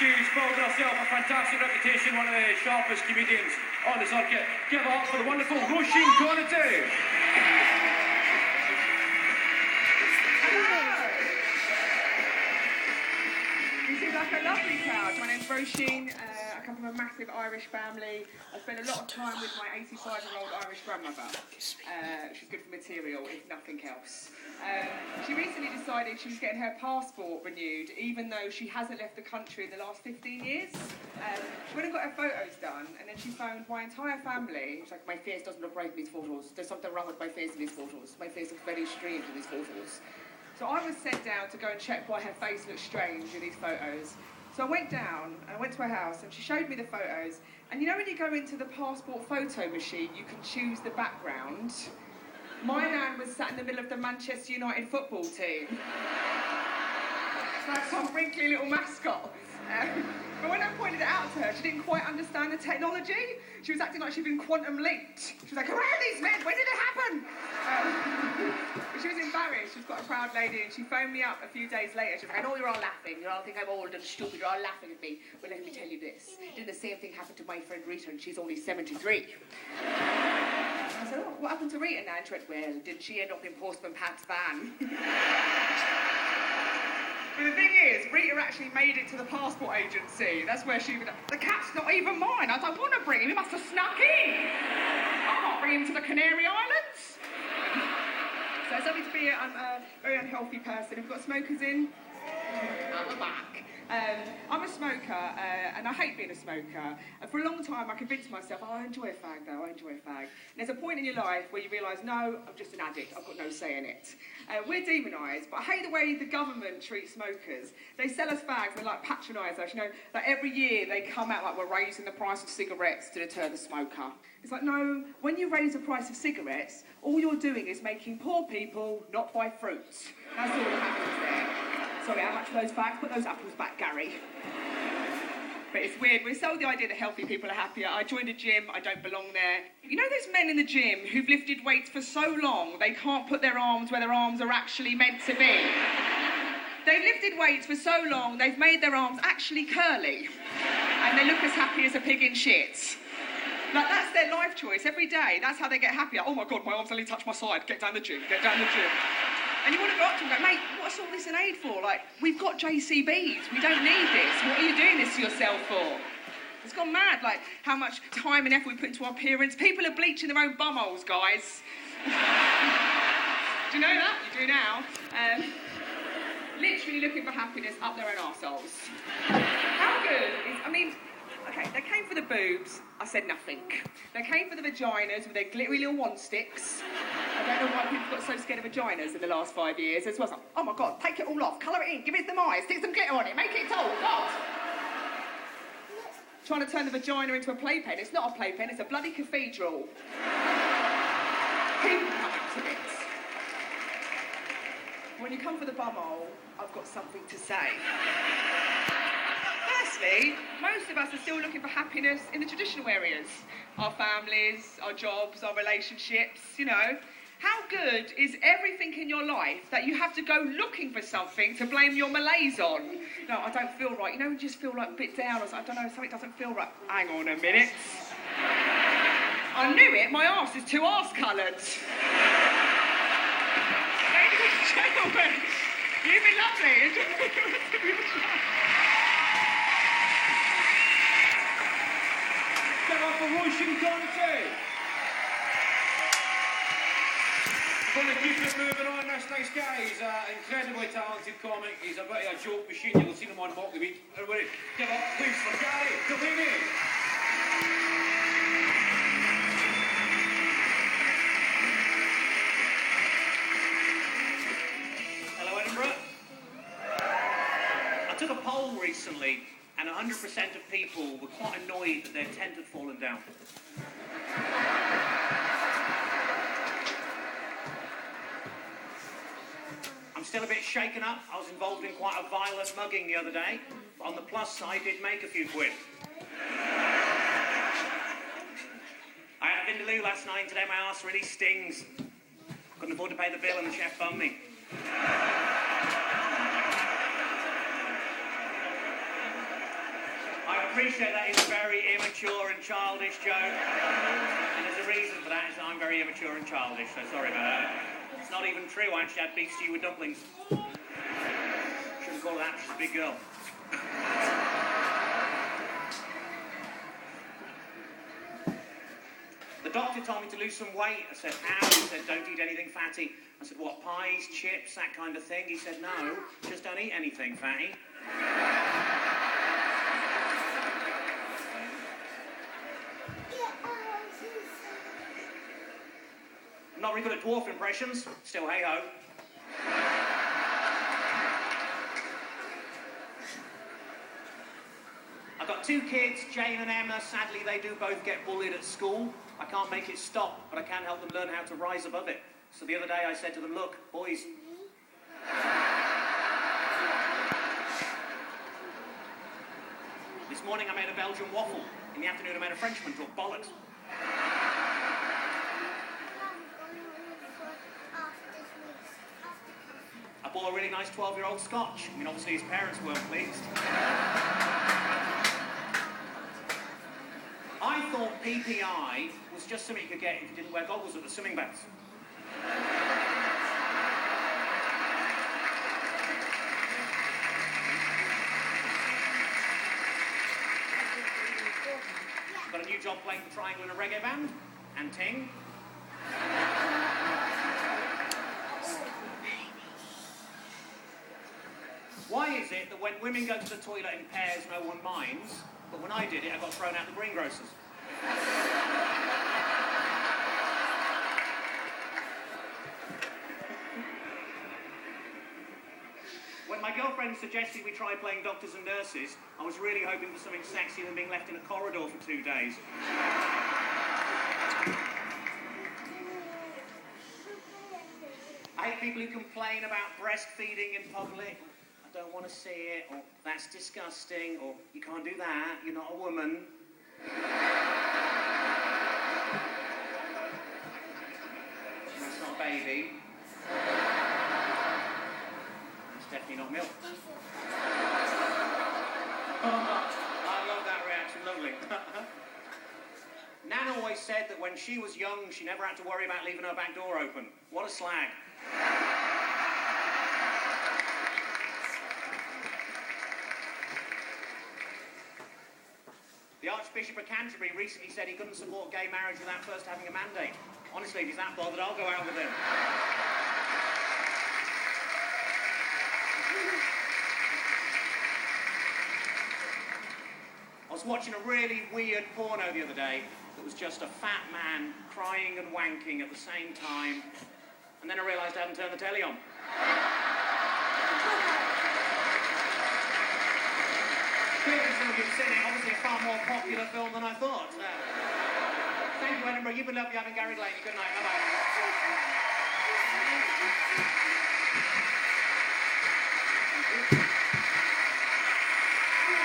She's built herself a fantastic reputation, one of the sharpest comedians on the circuit. Give it up for the wonderful Roisin Conaty. This is like a lovely crowd. My name's Roisin. I come from a massive Irish family. I spend a lot of time with my 85-year-old Irish grandmother. She's good for material, if nothing else. She recently decided she was getting her passport renewed, even though she hasn't left the country in the last 15 years. She went and got her photos done, and then she phoned my entire family. She's like, my face doesn't look right in these photos. There's something wrong with my face in these photos. My face looks very strange in these photos. So I was sent down to go and check why her face looked strange in these photos. So I went down, and I went to her house, and she showed me the photos. And you know when you go into the passport photo machine, you can choose the background? My nan was sat in the middle of the Manchester United football team. Like some wrinkly little mascot. But when I pointed it out to her, she didn't quite understand the technology. She was acting like she'd been quantum leaped. She was like, who are these men? When did it happen? But she was embarrassed. She's got a proud lady, and she phoned me up a few days later. She was like, I know you're all laughing. You all think I'm old and stupid. You're all laughing at me. Well, let me tell you this. Did the same thing happen to my friend Rita, and she's only 73. I said, oh, what happened to Rita now? And she went, well, didn't she end up in Postman Pat's van? But the thing is, Rita actually made it to the passport agency. That's where she would... The cat's not even mine. I don't want to bring him. He must have snuck in. I can't bring him to the Canary Islands. So it's something to be... I'm a very unhealthy person. Have we got smokers in? I'm back. I'm a smoker, and I hate being a smoker. And for a long time, I convinced myself, oh, I enjoy a fag, though, I enjoy a fag. And there's a point in your life where you realise, no, I'm just an addict, I've got no say in it. We're demonised, but I hate the way the government treats smokers. They sell us fags, they like patronise us, you know, like every year they come out like, we're raising the price of cigarettes to deter the smoker. It's like, no, when you raise the price of cigarettes, all you're doing is making poor people not buy fruits. That's all that happens there. Sorry, how much are those fags? Put those apples back, Gary. But it's weird. We sold the idea that healthy people are happier. I joined a gym. I don't belong there. You know those men in the gym who've lifted weights for so long they can't put their arms where their arms are actually meant to be? They've lifted weights for so long they've made their arms actually curly. And they look as happy as a pig in shit. Like, that's their life choice every day. That's how they get happier. Oh, my God, my arms only touch my side. Get down the gym. Get down the gym. And you want to go up to them and go, mate, what's all this an aid for? Like, we've got JCBs. We don't need this. What are you doing this to yourself for? It's gone mad, like, how much time and effort we put into our appearance. People are bleaching their own bumholes, guys. Do you know that? You do now. Literally looking for happiness up their own arseholes. How good is... I mean... OK, they came for the boobs, I said nothing. They came for the vaginas with their glittery little wand sticks. I don't know why people got so scared of vaginas in the last 5 years. As well as, oh my God, take it all off, colour it in, give it some eyes, stick some glitter on it, make it tall, God! Trying to turn the vagina into a playpen. It's not a playpen, it's a bloody cathedral. People come up to this. When you come for the bumhole, I've got something to say. Firstly, most of us are still looking for happiness in the traditional areas. Our families, our jobs, our relationships, you know. How good is everything in your life that you have to go looking for something to blame your malaise on? No, I don't feel right. You know, you just feel like a bit down. Or I don't know, something doesn't feel right. Hang on a minute. I knew it, my arse is too arse-coloured. Ladies and gentlemen, you've been lovely. Give up for Roisin Conaty. Gonna keep it moving on, this nice guy. He's an incredibly talented comic. He's a bit of a joke machine. You'll see him on Mock the Week. Everybody, give up, please, for Gary Delaney. Hello, Edinburgh. I took a poll recently, and 100% of people were quite annoyed that their tent had fallen down. I'm still a bit shaken up. I was involved in quite a violent mugging the other day. But on the plus side, did make a few quid. I had a vindaloo last night, and today my arse really stings. Couldn't afford to pay the bill, and the chef bummed me. I appreciate that is a very immature and childish joke. And there's a reason for that, is that I'm very immature and childish, so sorry about that. It's not even true, I actually had beef stew with dumplings. Shouldn't call her that, she's a big girl. The doctor told me to lose some weight. I said, how? He said, don't eat anything fatty. I said, what, pies, chips, that kind of thing? He said, no, just don't eat anything fatty. I'm not really good at dwarf impressions. Still, hey-ho. I've got 2 kids, Jane and Emma. Sadly, they do both get bullied at school. I can't make it stop, but I can help them learn how to rise above it. So the other day I said to them, look, boys. This morning I made a Belgian waffle. In the afternoon I made a Frenchman talk bollocks. I bought a really nice 12-year-old Scotch. I mean, obviously his parents weren't pleased. I thought PPI was just something you could get if you didn't wear goggles at the swimming baths. Got a new job playing the triangle in a reggae band. And ting. Why is it that when women go to the toilet in pairs, no one minds, but when I did it, I got thrown out the greengrocers? When my girlfriend suggested we try playing doctors and nurses, I was really hoping for something sexier than being left in a corridor for 2 days. I hate people who complain about breastfeeding in public. I don't want to see it, or that's disgusting, or you can't do that, you're not a woman. That's not baby. That's definitely not milk. I love that reaction, lovely. Nan always said that when she was young, she never had to worry about leaving her back door open. What a slag. The Archbishop of Canterbury recently said he couldn't support gay marriage without first having a mandate. Honestly, if he's that bothered, I'll go out with him. I was watching a really weird porno the other day that was just a fat man crying and wanking at the same time, and then I realised I hadn't turned the telly on. Clearly some of you have seen it, obviously a far more popular film than I thought. Thank you, Edinburgh. You've been lovely having Gary Delaney. Good night. Bye-bye.